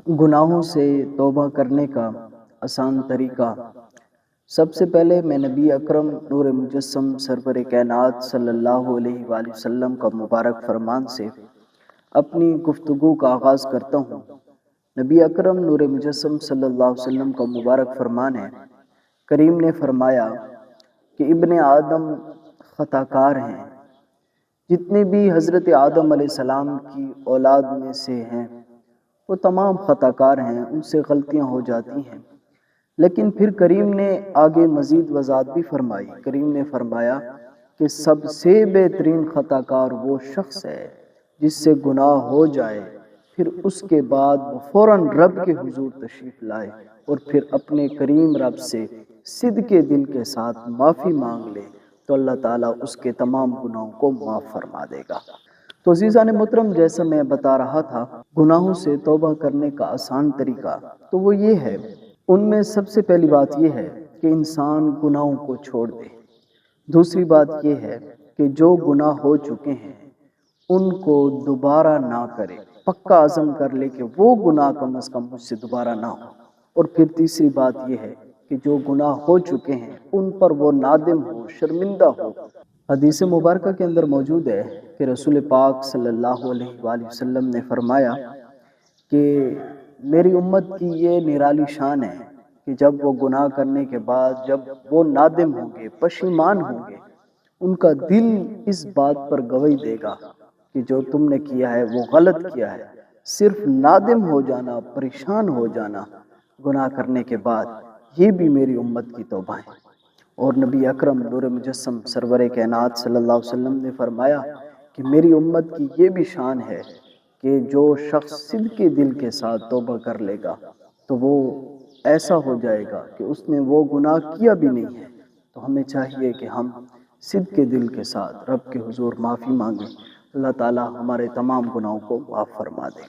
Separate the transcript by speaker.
Speaker 1: گناہوں سے توبہ کرنے کا آسان طریقہ۔ سب سے پہلے میں نبی اکرم نور مجسم سرور کائنات صلی اللہ علیہ وآلہ وسلم کا مبارک فرمان سے اپنی گفتگو کا آغاز کرتا ہوں۔ نبی اکرم نور مجسم صلی اللہ علیہ وسلم کا مبارک فرمان ہے، کریم نے فرمایا کہ ابن آدم خطا کار ہیں۔ جتنے بھی حضرت آدم علیہ السلام کی اولاد میں سے ہیں وہ تمام خطا کار ہیں، ان سے غلطیاں ہو جاتی ہیں۔ لیکن پھر کریم نے آگے مزید وضاحت بھی فرمائی۔ کریم نے فرمایا کہ سب سے بہترین خطا کار وہ شخص ہے جس سے گناہ ہو جائے، پھر اس کے بعد وہ فوراً رب کے حضور تشریف لائے اور پھر اپنے کریم رب سے صدق دل کے ساتھ معافی مانگ لے تو اللہ تعالیٰ اس کے تمام گناہوں کو معاف فرما دے گا۔ تو عزیزان محترم، جیسا میں بتا رہا تھا، گناہوں سے توبہ کرنے کا آسان طریقہ تو وہ یہ ہے، ان میں سب سے پہلی بات یہ ہے کہ انسان گناہوں کو چھوڑ دے۔ دوسری بات یہ ہے کہ جو گناہ ہو چکے ہیں ان کو دوبارہ نہ کرے، پکا عزم کر لے کہ وہ گناہ کم از کم مجھ سے دوبارہ نہ ہو۔ اور پھر تیسری بات یہ ہے کہ جو گناہ ہو چکے ہیں ان پر وہ نادم ہو، شرمندہ ہو۔ حدیث مبارکہ کے اندر موجود ہے کہ رسول پاک صلی اللہ علیہ وآلہ وسلم نے فرمایا کہ میری امت کی یہ نرالی شان ہے کہ جب وہ گناہ کرنے کے بعد جب وہ نادم ہوں گے، پشیمان ہوں گے، ان کا دل اس بات پر گواہی دے گا کہ جو تم نے کیا ہے وہ غلط کیا ہے۔ صرف نادم ہو جانا، پریشان ہو جانا گناہ کرنے کے بعد، یہ بھی میری امت کی توبہ ہے۔ اور نبی اکرم نور مجسم سرور کائنات صلی اللہ علیہ وسلم نے فرمایا کہ میری امت کی یہ بھی شان ہے کہ جو شخص صدق دل کے ساتھ توبہ کر لے گا تو وہ ایسا ہو جائے گا کہ اس نے وہ گناہ کیا بھی نہیں ہے۔ تو ہمیں چاہیے کہ ہم صدق دل کے ساتھ رب کے حضور معافی مانگیں، اللہ تعالیٰ ہمارے تمام گناہوں کو معاف فرما دے۔